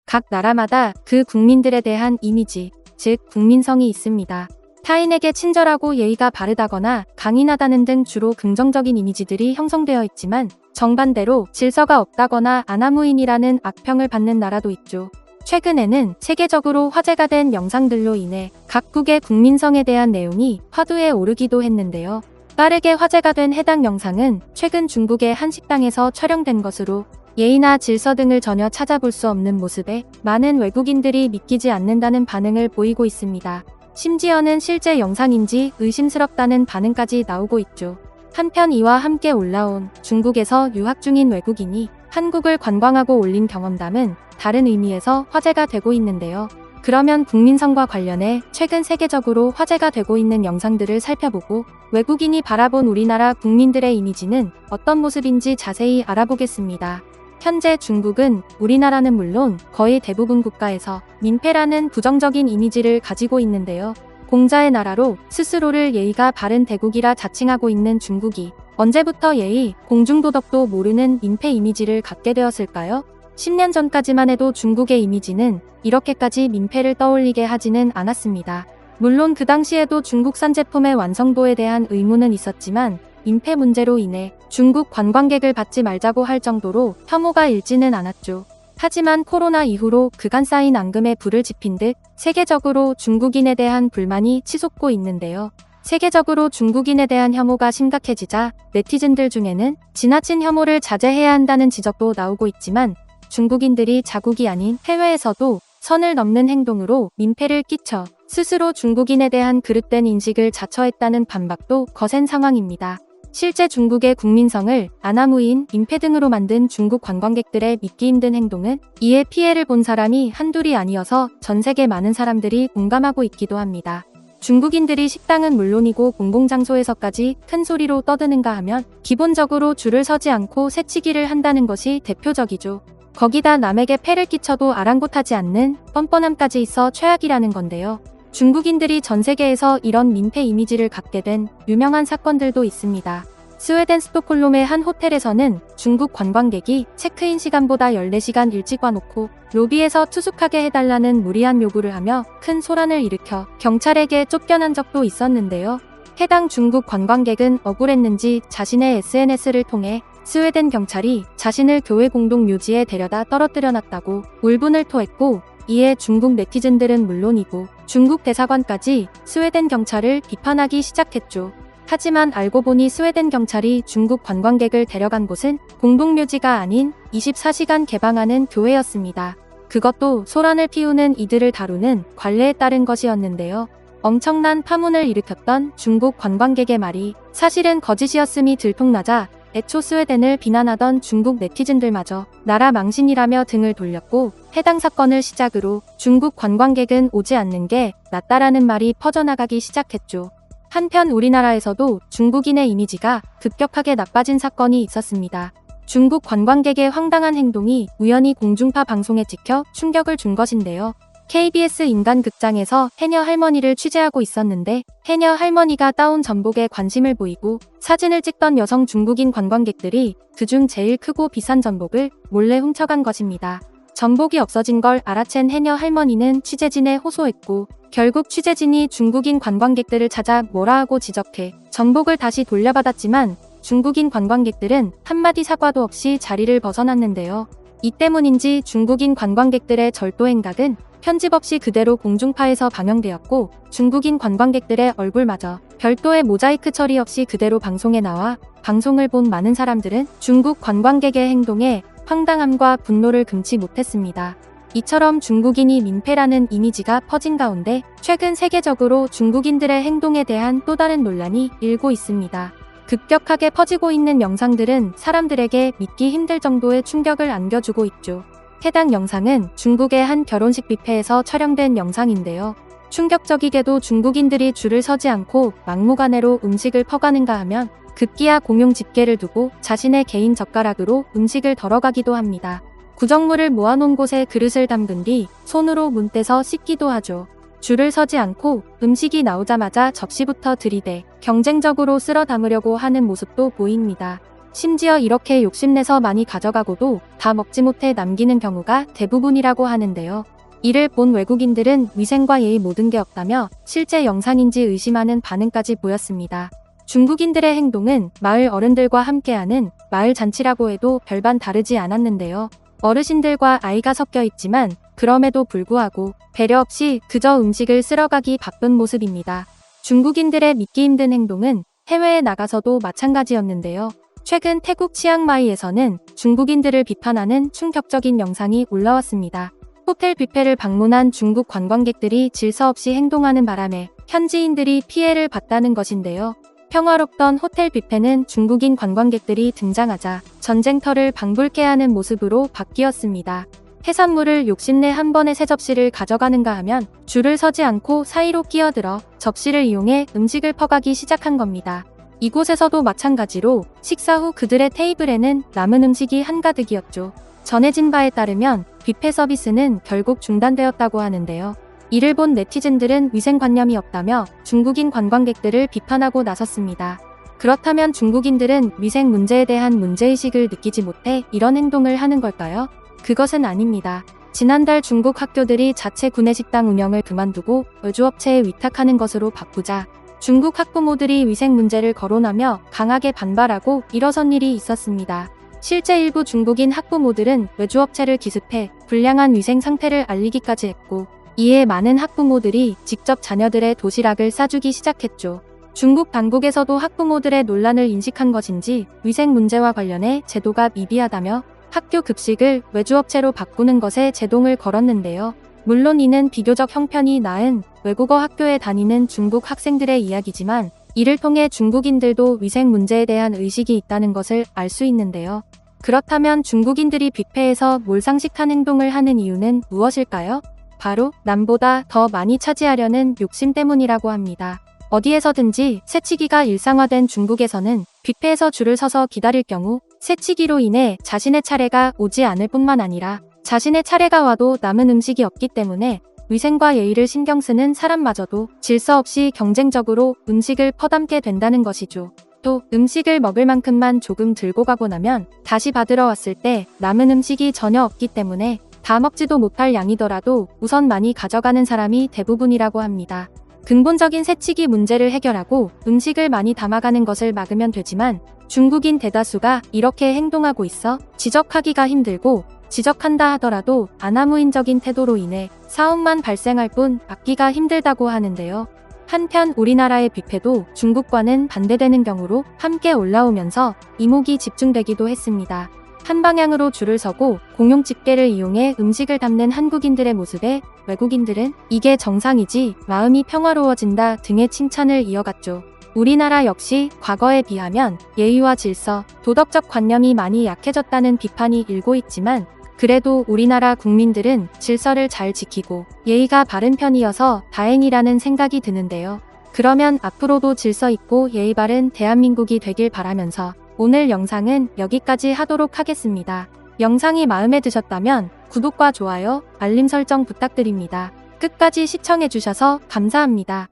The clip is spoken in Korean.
각 나라마다 그 국민들에 대한 이미지, 즉 국민성이 있습니다. 타인에게 친절하고 예의가 바르다거나 강인하다는 등 주로 긍정적인 이미지들이 형성되어 있지만 정반대로 질서가 없다거나 아나무인이라는 악평을 받는 나라도 있죠. 최근에는 세계적으로 화제가 된 영상들로 인해 각국의 국민성에 대한 내용이 화두에 오르기도 했는데요. 빠르게 화제가 된 해당 영상은 최근 중국의 한 식당에서 촬영된 것으로 예의나 질서 등을 전혀 찾아볼 수 없는 모습에 많은 외국인들이 믿기지 않는다는 반응을 보이고 있습니다. 심지어는 실제 영상인지 의심스럽다는 반응까지 나오고 있죠. 한편 이와 함께 올라온 중국에서 유학 중인 외국인이 한국을 관광하고 올린 경험담은 다른 의미에서 화제가 되고 있는데요. 그러면 국민성과 관련해 최근 세계적으로 화제가 되고 있는 영상들을 살펴보고 외국인이 바라본 우리나라 국민들의 이미지는 어떤 모습인지 자세히 알아보겠습니다. 현재 중국은 우리나라는 물론 거의 대부분 국가에서 민폐라는 부정적인 이미지를 가지고 있는데요. 공자의 나라로 스스로를 예의가 바른 대국이라 자칭하고 있는 중국이 언제부터 예의, 공중도덕도 모르는 민폐 이미지를 갖게 되었을까요? 10년 전까지만 해도 중국의 이미지는 이렇게까지 민폐를 떠올리게 하지는 않았습니다. 물론 그 당시에도 중국산 제품의 완성도에 대한 의문은 있었지만 민폐 문제로 인해 중국 관광객을 받지 말자고 할 정도로 혐오가 일지는 않았죠. 하지만 코로나 이후로 그간 쌓인 앙금에 불을 지핀 듯 세계적으로 중국인에 대한 불만이 치솟고 있는데요. 세계적으로 중국인에 대한 혐오가 심각해지자 네티즌들 중에는 지나친 혐오를 자제해야 한다는 지적도 나오고 있지만 중국인들이 자국이 아닌 해외에서도 선을 넘는 행동으로 민폐를 끼쳐 스스로 중국인에 대한 그릇된 인식을 자처했다는 반박도 거센 상황입니다. 실제 중국의 국민성을 아나무인, 민폐 등으로 만든 중국 관광객들의 믿기 힘든 행동은 이에 피해를 본 사람이 한둘이 아니어서 전 세계 많은 사람들이 공감하고 있기도 합니다. 중국인들이 식당은 물론이고 공공장소에서까지 큰 소리로 떠드는가 하면 기본적으로 줄을 서지 않고 새치기를 한다는 것이 대표적이죠. 거기다 남에게 폐를 끼쳐도 아랑곳하지 않는 뻔뻔함까지 있어 최악이라는 건데요. 중국인들이 전 세계에서 이런 민폐 이미지를 갖게 된 유명한 사건들도 있습니다. 스웨덴 스톡홀름의 한 호텔에서는 중국 관광객이 체크인 시간보다 14시간 일찍 와놓고 로비에서 투숙하게 해달라는 무리한 요구를 하며 큰 소란을 일으켜 경찰에게 쫓겨난 적도 있었는데요. 해당 중국 관광객은 억울했는지 자신의 SNS를 통해 스웨덴 경찰이 자신을 교회 공동묘지에 데려다 떨어뜨려놨다고 울분을 토했고, 이에 중국 네티즌들은 물론이고 중국 대사관까지 스웨덴 경찰을 비판하기 시작했죠. 하지만 알고 보니 스웨덴 경찰이 중국 관광객을 데려간 곳은 공동묘지가 아닌 24시간 개방하는 교회였습니다. 그것도 소란을 피우는 이들을 다루는 관례에 따른 것이었는데요. 엄청난 파문을 일으켰던 중국 관광객의 말이 사실은 거짓이었음이 들통나자 애초 스웨덴을 비난하던 중국 네티즌들마저 나라 망신이라며 등을 돌렸고, 해당 사건을 시작으로 중국 관광객은 오지 않는 게 낫다라는 말이 퍼져나가기 시작했죠. 한편 우리나라에서도 중국인의 이미지가 급격하게 나빠진 사건이 있었습니다. 중국 관광객의 황당한 행동이 우연히 공중파 방송에 찍혀 충격을 준 것인데요. KBS 인간극장에서 해녀 할머니를 취재하고 있었는데 해녀 할머니가 따온 전복에 관심을 보이고 사진을 찍던 여성 중국인 관광객들이 그중 제일 크고 비싼 전복을 몰래 훔쳐간 것입니다. 전복이 없어진 걸 알아챈 해녀 할머니는 취재진에 호소했고, 결국 취재진이 중국인 관광객들을 찾아 뭐라 하고 지적해 전복을 다시 돌려받았지만 중국인 관광객들은 한마디 사과도 없이 자리를 벗어났는데요. 이 때문인지 중국인 관광객들의 절도 행각은 편집 없이 그대로 공중파에서 방영되었고, 중국인 관광객들의 얼굴마저 별도의 모자이크 처리 없이 그대로 방송에 나와 방송을 본 많은 사람들은 중국 관광객의 행동에 황당함과 분노를 금치 못했습니다. 이처럼 중국인이 민폐라는 이미지가 퍼진 가운데 최근 세계적으로 중국인들의 행동에 대한 또 다른 논란이 일고 있습니다. 급격하게 퍼지고 있는 영상들은 사람들에게 믿기 힘들 정도의 충격을 안겨주고 있죠. 해당 영상은 중국의 한 결혼식 뷔페에서 촬영된 영상인데요. 충격적이게도 중국인들이 줄을 서지 않고 막무가내로 음식을 퍼가는가 하면 급기야 공용 집게를 두고 자신의 개인 젓가락으로 음식을 덜어가기도 합니다. 구정물을 모아놓은 곳에 그릇을 담근 뒤 손으로 문 떼서 씻기도 하죠. 줄을 서지 않고 음식이 나오자마자 접시부터 들이대 경쟁적으로 쓸어 담으려고 하는 모습도 보입니다. 심지어 이렇게 욕심내서 많이 가져가고도 다 먹지 못해 남기는 경우가 대부분이라고 하는데요. 이를 본 외국인들은 위생과 예의 모든 게 없다며 실제 영상인지 의심하는 반응까지 보였습니다. 중국인들의 행동은 마을 어른들과 함께하는 마을 잔치라고 해도 별반 다르지 않았는데요. 어르신들과 아이가 섞여 있지만 그럼에도 불구하고 배려 없이 그저 음식을 쓸어가기 바쁜 모습입니다. 중국인들의 믿기 힘든 행동은 해외에 나가서도 마찬가지였는데요. 최근 태국 치앙마이에서는 중국인들을 비판하는 충격적인 영상이 올라왔습니다. 호텔 뷔페를 방문한 중국 관광객들이 질서 없이 행동하는 바람에 현지인들이 피해를 봤다는 것인데요. 평화롭던 호텔 뷔페는 중국인 관광객들이 등장하자 전쟁터를 방불케 하는 모습으로 바뀌었습니다. 해산물을 욕심내 한 번에 세 접시를 가져가는가 하면 줄을 서지 않고 사이로 끼어들어 접시를 이용해 음식을 퍼가기 시작한 겁니다. 이곳에서도 마찬가지로 식사 후 그들의 테이블에는 남은 음식이 한가득이었죠. 전해진 바에 따르면 뷔페 서비스는 결국 중단되었다고 하는데요. 이를 본 네티즌들은 위생관념이 없다며 중국인 관광객들을 비판하고 나섰습니다. 그렇다면 중국인들은 위생 문제에 대한 문제의식을 느끼지 못해 이런 행동을 하는 걸까요? 그것은 아닙니다. 지난달 중국 학교들이 자체 구내식당 운영을 그만두고 외주업체에 위탁하는 것으로 바꾸자 중국 학부모들이 위생 문제를 거론하며 강하게 반발하고 일어선 일이 있었습니다. 실제 일부 중국인 학부모들은 외주업체를 기습해 불량한 위생 상태를 알리기까지 했고 이에 많은 학부모들이 직접 자녀들의 도시락을 싸주기 시작했죠. 중국 당국에서도 학부모들의 논란을 인식한 것인지 위생 문제와 관련해 제도가 미비하다며 학교 급식을 외주업체로 바꾸는 것에 제동을 걸었는데요. 물론 이는 비교적 형편이 나은 외국어 학교에 다니는 중국 학생들의 이야기지만 이를 통해 중국인들도 위생 문제에 대한 의식이 있다는 것을 알 수 있는데요. 그렇다면 중국인들이 뷔페에서 몰상식한 행동을 하는 이유는 무엇일까요? 바로 남보다 더 많이 차지하려는 욕심 때문이라고 합니다. 어디에서든지 새치기가 일상화된 중국에서는 뷔페에서 줄을 서서 기다릴 경우 새치기로 인해 자신의 차례가 오지 않을 뿐만 아니라 자신의 차례가 와도 남은 음식이 없기 때문에 위생과 예의를 신경 쓰는 사람마저도 질서 없이 경쟁적으로 음식을 퍼담게 된다는 것이죠. 또 음식을 먹을 만큼만 조금 들고 가고 나면 다시 받으러 왔을 때 남은 음식이 전혀 없기 때문에 다 먹지도 못할 양이더라도 우선 많이 가져가는 사람이 대부분이라고 합니다. 근본적인 새치기 문제를 해결하고 음식을 많이 담아가는 것을 막으면 되지만 중국인 대다수가 이렇게 행동하고 있어 지적하기가 힘들고 지적한다 하더라도 아나무인적인 태도로 인해 싸움만 발생할 뿐 막기가 힘들다고 하는데요. 한편 우리나라의 뷔페도 중국과는 반대되는 경우로 함께 올라오면서 이목이 집중되기도 했습니다. 한 방향으로 줄을 서고 공용 집게를 이용해 음식을 담는 한국인들의 모습에 외국인들은 이게 정상이지 마음이 평화로워진다 등의 칭찬을 이어갔죠. 우리나라 역시 과거에 비하면 예의와 질서, 도덕적 관념이 많이 약해졌다는 비판이 일고 있지만 그래도 우리나라 국민들은 질서를 잘 지키고 예의가 바른 편이어서 다행이라는 생각이 드는데요. 그러면 앞으로도 질서 있고 예의 바른 대한민국이 되길 바라면서 오늘 영상은 여기까지 하도록 하겠습니다. 영상이 마음에 드셨다면 구독과 좋아요, 알림 설정 부탁드립니다. 끝까지 시청해주셔서 감사합니다.